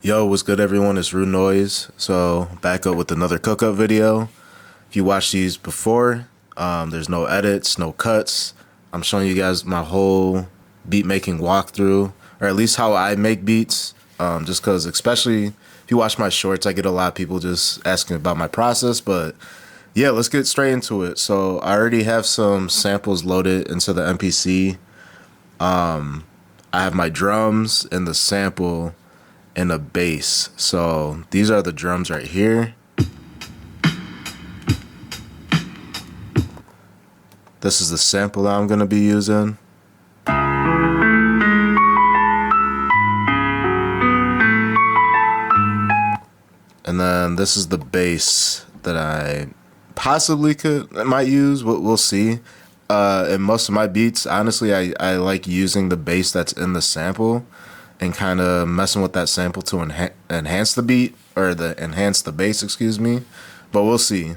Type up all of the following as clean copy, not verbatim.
Yo, what's good everyone? It's Rude Noise. So back up with another Cookup video. If you watched these before, there's no edits, no cuts. I'm showing you guys my whole beat making walkthrough, or at least how I make beats. Just cause especially if you watch my shorts, I get a lot of people just asking about my process, but yeah, let's get straight into it. So I already have some samples loaded into the MPC. I have my drums and the sample and a bass. So these are the drums right here. This is the sample that I'm gonna be using. And then this is the bass that I possibly might use. We'll see. In most of my beats, honestly, I like using the bass that's in the sample and kind of messing with that sample to enhance the beat, or enhance the bass, excuse me. But we'll see.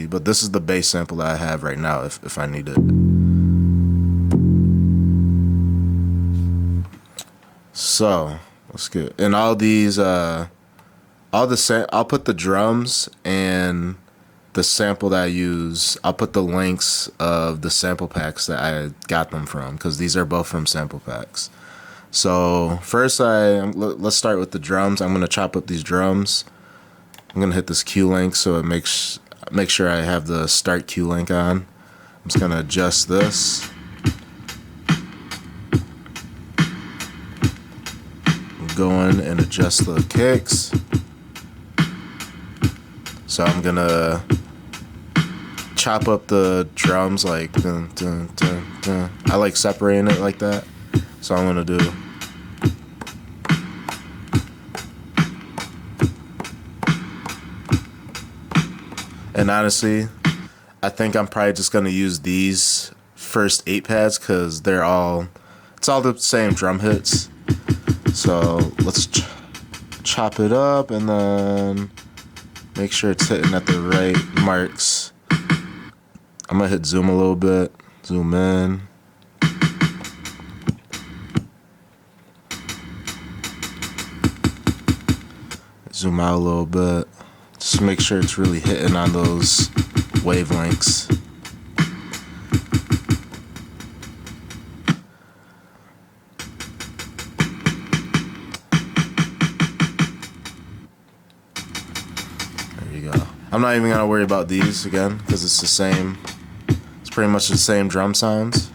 But this is the bass sample that I have right now if I need it. So let's get, and all these I'll put the drums and the sample that I use. I'll put the links of the sample packs that I got them from, because these are both from sample packs. So first, let's start with the drums. I'm gonna chop up these drums. I'm gonna hit this Q link so it make sure I have the start Q link on. I'm just gonna adjust this. Go in and adjust the kicks. So I'm gonna chop up the drums like dun, dun, dun, dun. I like separating it like that. So I'm gonna do. And honestly, I think I'm probably just gonna use these first 8 pads because it's all the same drum hits. So let's chop it up and then make sure it's hitting at the right marks. I'm gonna hit zoom a little bit, zoom in. Zoom out a little bit. Just make sure it's really hitting on those wavelengths. There you go. I'm not even gonna worry about these again because it's the same. It's pretty much the same drum sounds.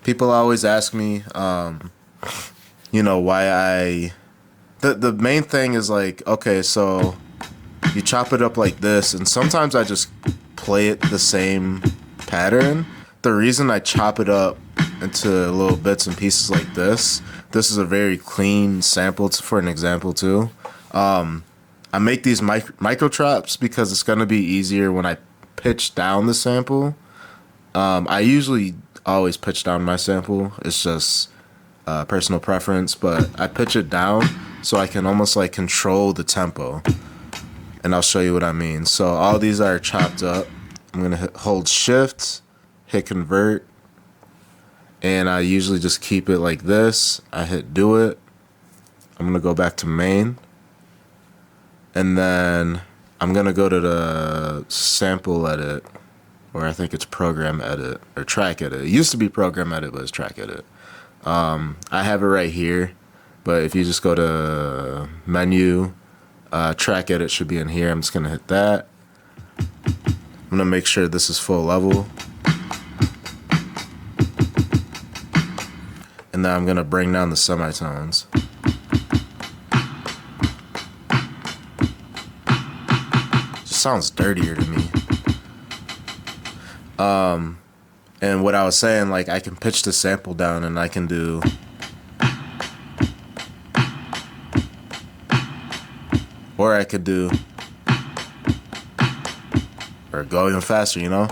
People always ask me, you know, why the main thing is like, okay, so you chop it up like this, and sometimes I just play it the same pattern. The reason I chop it up into little bits and pieces like this is a very clean sample for an example too. I make these micro chops because it's gonna be easier when I pitch down the sample. I usually always pitch down my sample. It's just personal preference, but I pitch it down so I can almost like control the tempo, and I'll show you what I mean. So all these are chopped up. I'm gonna hold shift, hit convert, and I usually just keep it like this. I hit do it. I'm gonna go back to main, and then I'm gonna go to the sample edit, or I think it's program edit or track edit. It used to be program edit, but it's track edit. I have it right here, but if you just go to menu, track edit should be in here. I'm just gonna hit that. I'm gonna make sure this is full level, and then I'm gonna bring down the semitones. Just sounds dirtier to me. And what I was saying, like, I can pitch the sample down and I can do, or I could do, or go even faster, you know?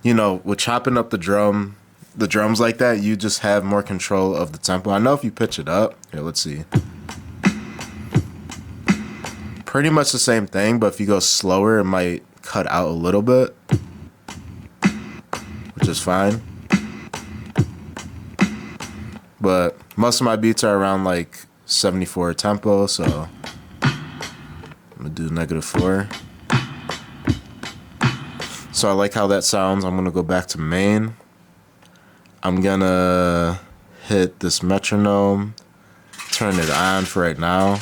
You know, with chopping up the drums like that, you just have more control of the tempo. I know if you pitch it up, here, let's see. Pretty much the same thing, but if you go slower, it might cut out a little bit, which is fine. But Most of my beats are around like 74 tempo, so I'm gonna do -4. So I like how that sounds. I'm gonna go back to main. I'm gonna hit this metronome, turn it on for right now.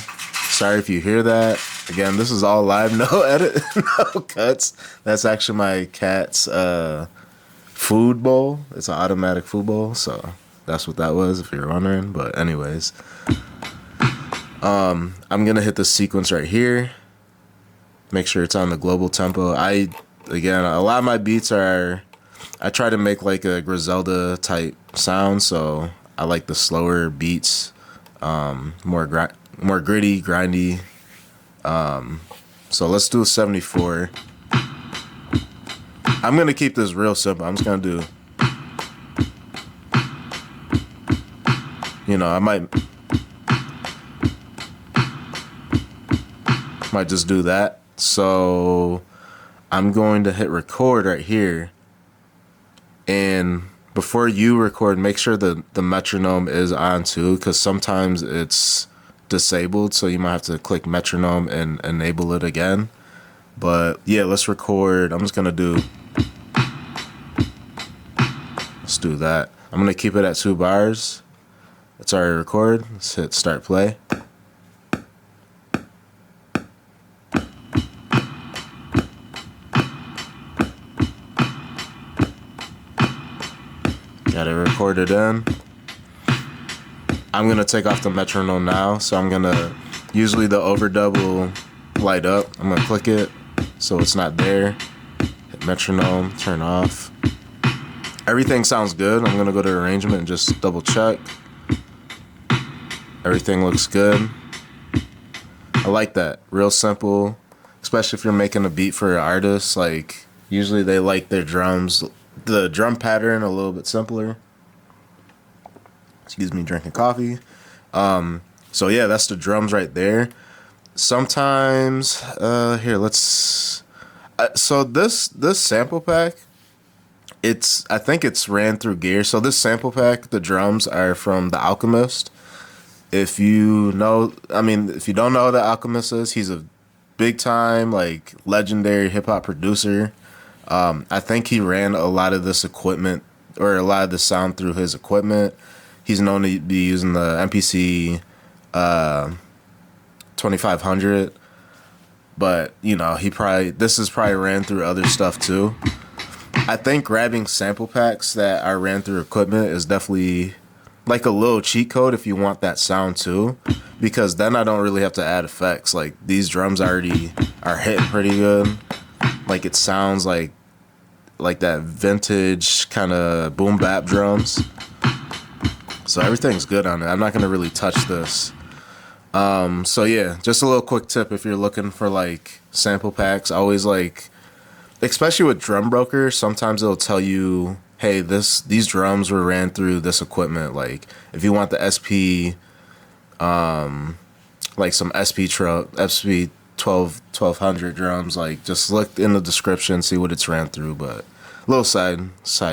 Sorry if you hear that. Again, this is all live, no edit, no cuts. That's actually my cat's food bowl. It's an automatic food bowl, so that's what that was if you're wondering. But anyways, I'm gonna hit the sequence right here. Make sure it's on the global tempo. Again, a lot of my beats are, I try to make like a Griselda type sound, so I like the slower beats, more gritty, grindy. So let's do 74. I'm gonna keep this real simple. I'm just gonna do, you know, I might just do that. So I'm going to hit record right here. And before you record, make sure the metronome is on too, because sometimes it's disabled, so you might have to click metronome and enable it again. But yeah, let's record. I'm just gonna do, let's do that. I'm gonna keep it at 2 bars. It's already recorded. Let's hit start play. Got it recorded in. I'm gonna take off the metronome now, so I'm gonna, usually the overdub will light up. I'm gonna click it so it's not there. Hit metronome, turn off. Everything sounds good. I'm gonna go to arrangement and just double check. Everything looks good. I like that. Real simple, especially if you're making a beat for an artist. Like, usually they like their drums, the drum pattern a little bit simpler. Excuse me, drinking coffee. So yeah, that's the drums right there. Sometimes, here, let's, so this sample pack, I think it's ran through Gear. So this sample pack, the drums are from the Alchemist. If you know, I mean, if you don't know who the Alchemist is, he's a big time, like, legendary hip hop producer. I think he ran a lot of this equipment, or a lot of the sound through his equipment. He's known to be using the MPC 2500, but you know, this is probably ran through other stuff too. I think grabbing sample packs that are ran through equipment is definitely like a little cheat code if you want that sound too, because then I don't really have to add effects. Like, these drums already are hitting pretty good. Like, it sounds like that vintage kind of boom bap drums. So everything's good on it. I'm not gonna really touch this. So yeah, just a little quick tip if you're looking for like sample packs. Always, like, especially with Drum Broker, sometimes it'll tell you, hey, these drums were ran through this equipment. Like, if you want the SP, like some SP 1200 drums, like, just look in the description, see what it's ran through. But a little side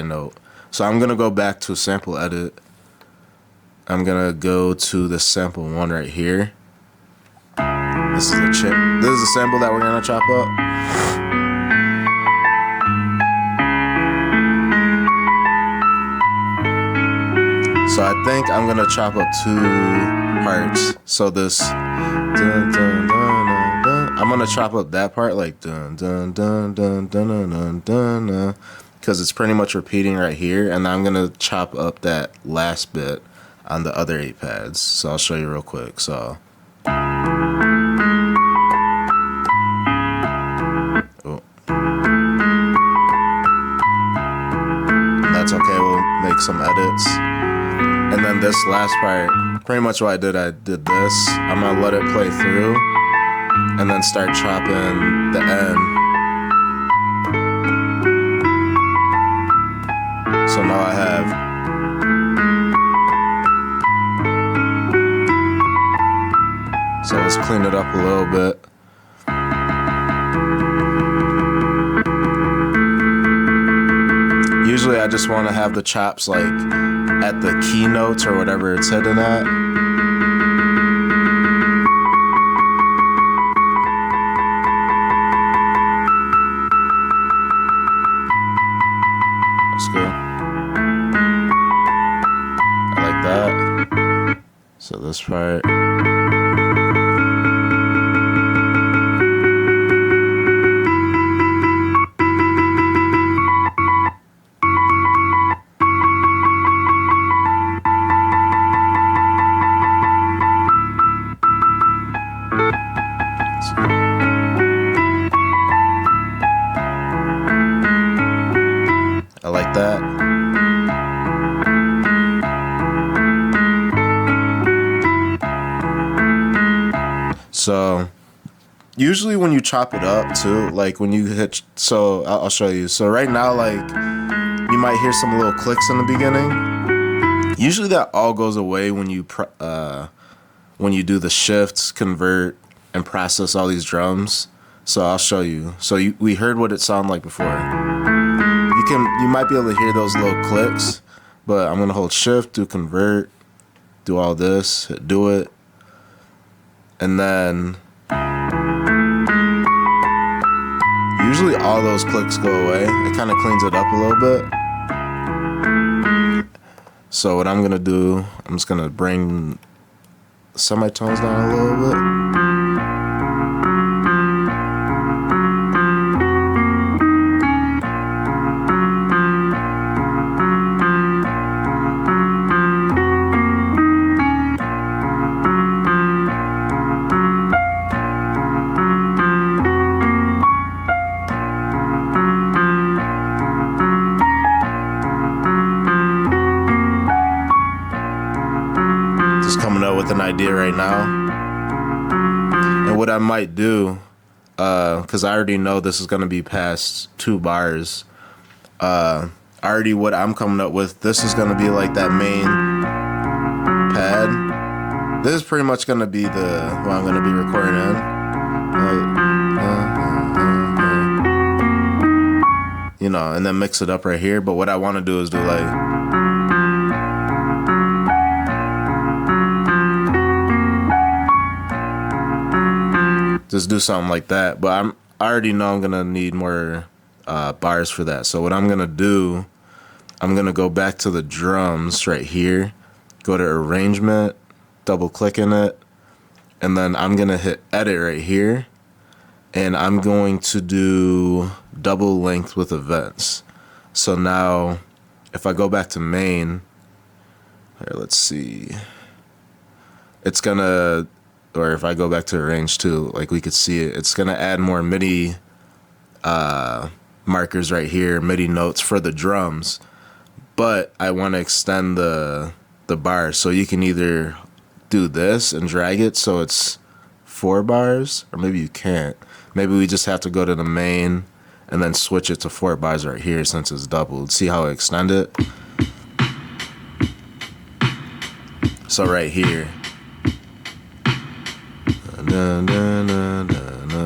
note. So I'm gonna go back to sample edit. I'm gonna go to the sample 1 right here. This is a chip. This is a sample that we're gonna chop up. So I think I'm gonna chop up 2 parts. So this, dun, dun, dun, dun, dun. I'm gonna chop up that part like dun dun dun dun dun dun dun dun, because it's pretty much repeating right here, and I'm gonna chop up that last bit on the other 8 pads. So I'll show you real quick. So, oh. That's okay, we'll make some edits. And then this last part, pretty much what I did this. I'm gonna let it play through and then start chopping the end. So now I have, so let's clean it up a little bit. usually I just want to have the chops like at the key notes or whatever it's hitting at. That's good. I like that. So this part. I like that. So usually when you chop it up too, like when you hit, so I'll show you. So right now, like you might hear some little clicks in the beginning. Usually that all goes away when you do the shifts, convert, and process all these drums. So I'll show you. So we heard what it sounded like before. You might be able to hear those little clicks, but I'm gonna hold shift, do convert, do all this, hit do it, and then usually all those clicks go away. It kind of cleans it up a little bit. So what I'm gonna do, I'm just gonna bring the semitones down a little bit. With an idea right now, and what I might do, because I already know this is going to be past 2 bars. Already what I'm coming up with, this is going to be like that main pad. This is pretty much going to be what I'm going to be recording in. You know, and then mix it up right here. But what I want to do is do like, just do something like that. But I already know I'm gonna need more bars for that. So what I'm gonna do, I'm gonna go back to the drums right here, go to arrangement, double click in it, and then I'm gonna hit edit right here, and I'm going to do double length with events. So now if I go back to main, here, let's see, it's gonna, or if I go back to arrange too, like we could see it, it's gonna add more MIDI markers right here, MIDI notes for the drums. But I want to extend the bars, so you can either do this and drag it so it's 4 bars, or maybe you can't. Maybe we just have to go to the main and then switch it to 4 bars right here since it's doubled. See how I extend it? So right here.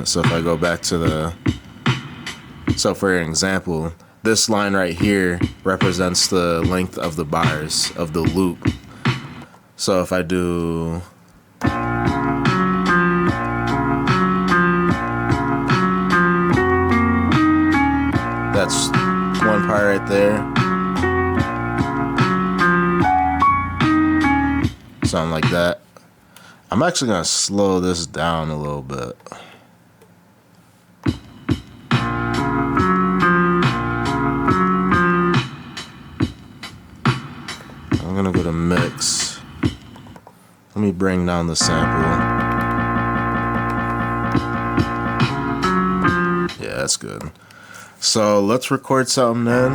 So if I go back to so for example, this line right here represents the length of the bars of the loop. So if I do that's one part right there. Something like that. I'm actually gonna slow this down a little bit. I'm gonna go to mix. Let me bring down the sample. Yeah, that's good. So let's record something then.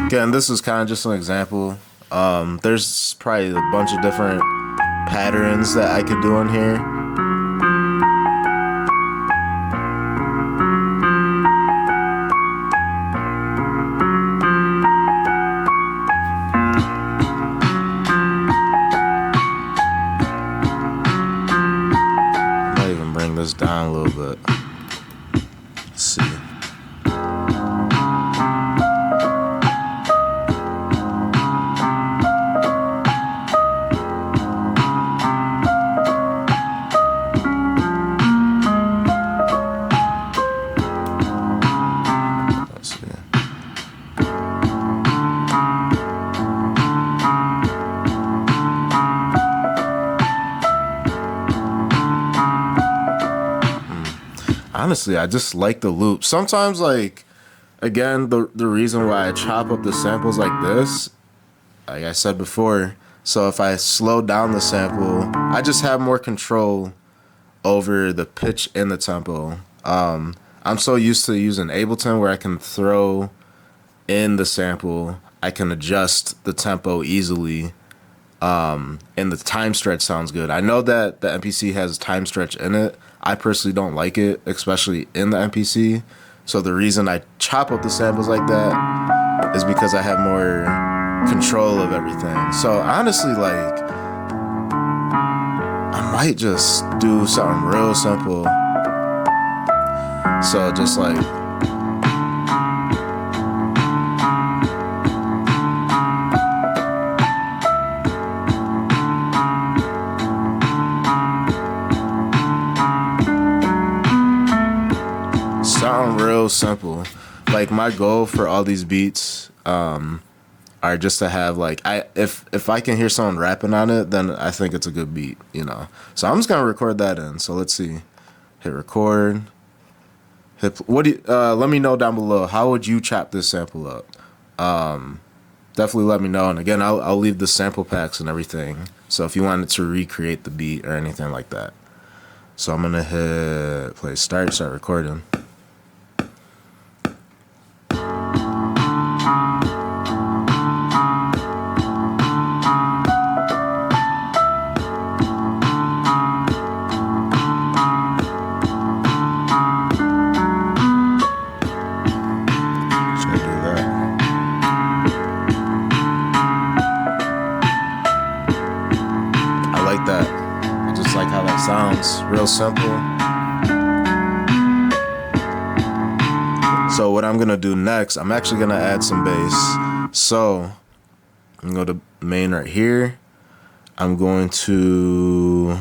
Again, this is kind of just an example. There's probably a bunch of different patterns that I could do in here. honestly, I just like the loop. Sometimes, like, again, the reason why I chop up the samples like this, like I said before, so if I slow down the sample, I just have more control over the pitch and the tempo. I'm so used to using Ableton where I can throw in the sample, I can adjust the tempo easily, and the time stretch sounds good. I know that the MPC has time stretch in it. I personally don't like it, especially in the MPC. So the reason I chop up the samples like that is because I have more control of everything. So honestly, like, I might just do something real simple. So just like, something real simple. Like, my goal for all these beats are just to have, like, if I can hear someone rapping on it, then I think it's a good beat, you know. So I'm just gonna record that in. So let's see. Hit record. Let me know down below, how would you chop this sample up? Definitely let me know. And again, I'll leave the sample packs and everything. So if you wanted to recreate the beat or anything like that. So I'm gonna hit play start recording. Sounds real simple. So what I'm gonna do next, I'm actually gonna add some bass. So I'm gonna go to main right here. I'm going to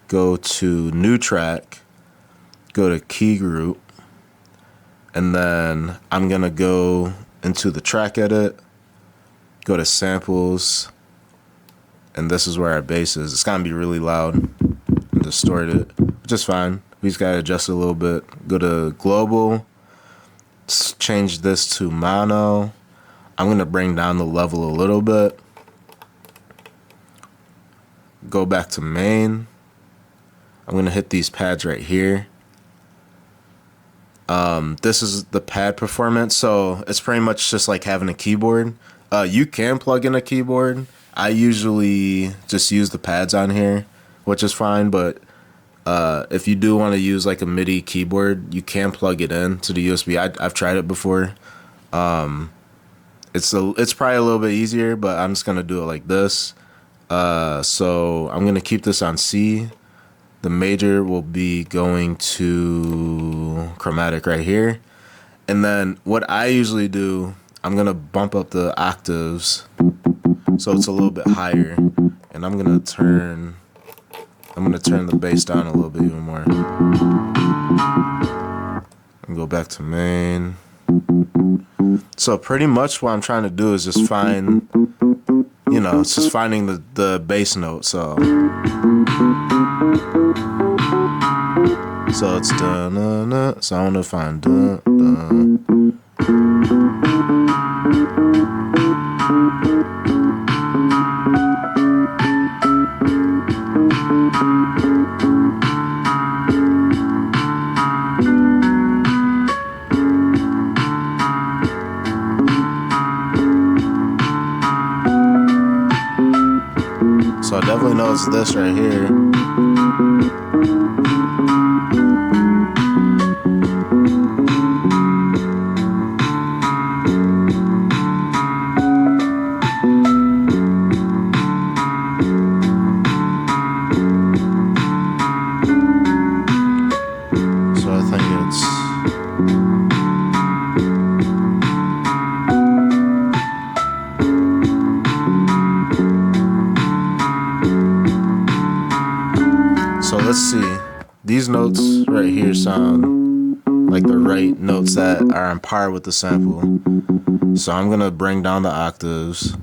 go to new track, go to key group, and then I'm gonna go into the track edit, go to samples, and this is where our bass is. It's gonna be really loud. Distort it, which is fine. We just gotta adjust it a little bit. Go to global, change this to mono. I'm gonna bring down the level a little bit. Go back to main. I'm gonna hit these pads right here. This is the pad performance, so it's pretty much just like having a keyboard. You can plug in a keyboard. I usually just use the pads on here, which is fine, but if you do want to use like a MIDI keyboard, you can plug it in to the USB. I've tried it before. It's probably a little bit easier, but I'm just gonna do it like this. So I'm gonna keep this on C. The major will be going to chromatic right here, and then what I usually do, I'm gonna bump up the octaves so it's a little bit higher, and I'm gonna turn the bass down a little bit even more. And go back to main. So pretty much what I'm trying to do is just find, you know, it's just finding the bass note. So it's da-na-na. So I want to find da-da. So I definitely know it's this right here. So I think it's So let's see. These notes right here sound like the right notes that are on par with the sample. So I'm gonna bring down the octaves.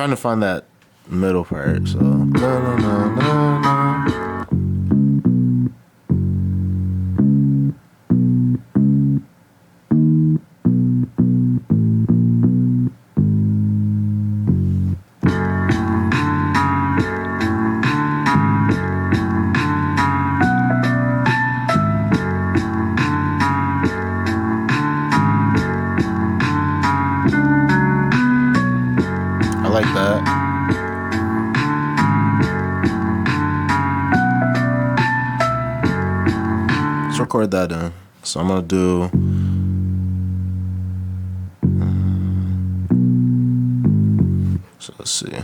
trying to find that middle part. So na, na, na, na, na. Like that. Let's record that in. So I'm gonna do so let's see.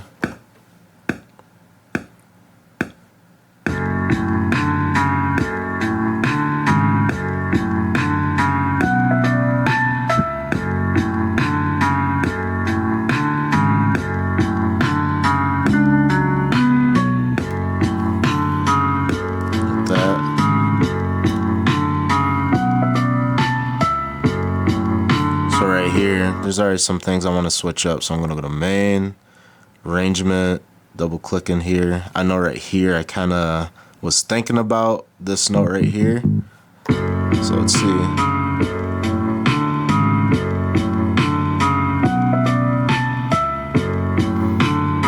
Here, there's already some things I want to switch up, so I'm gonna go to main, arrangement, double click in here. I know right here I kind of was thinking about this note right here, so let's see. You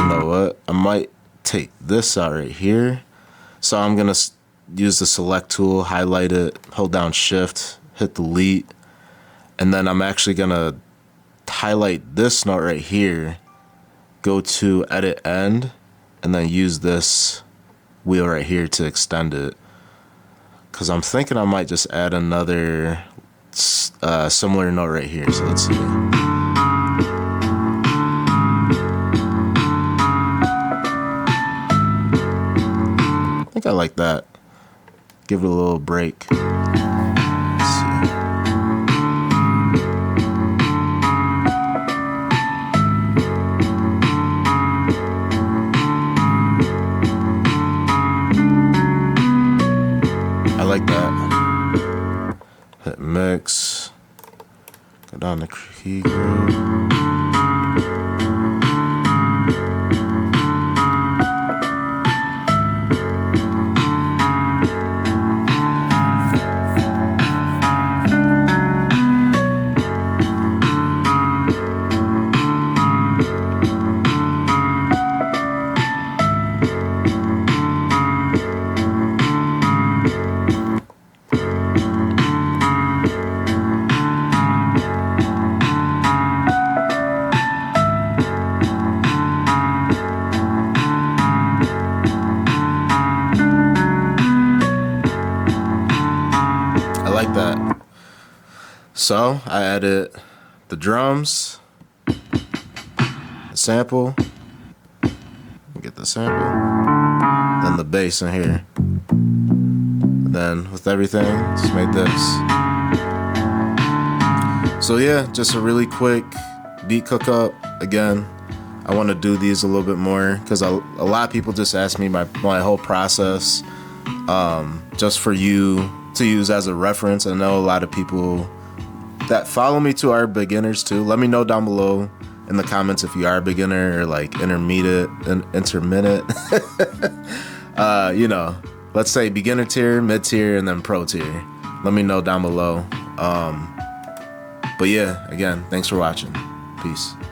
know what, I might take this out right here, so I'm gonna use the select tool, highlight it, hold down shift, hit delete. And then I'm actually gonna highlight this note right here, go to edit end, and then use this wheel right here to extend it. Cause I'm thinking I might just add another similar note right here. So let's see. I think I like that. Give it a little break. Like that. Hit mix. Go down to key group. Like that. So I added the drums, the sample, get the sample, then the bass in here. And then with everything, just made this. So yeah, just a really quick beat cook up. Again, I want to do these a little bit more because a lot of people just ask me my whole process, just for you to use as a reference. I know a lot of people that follow me too are beginners too. Let me know down below in the comments if you are a beginner or like intermediate and intermittent. You know, let's say beginner tier, mid tier, and then pro tier. Let me know down below. But yeah, again, thanks for watching. Peace.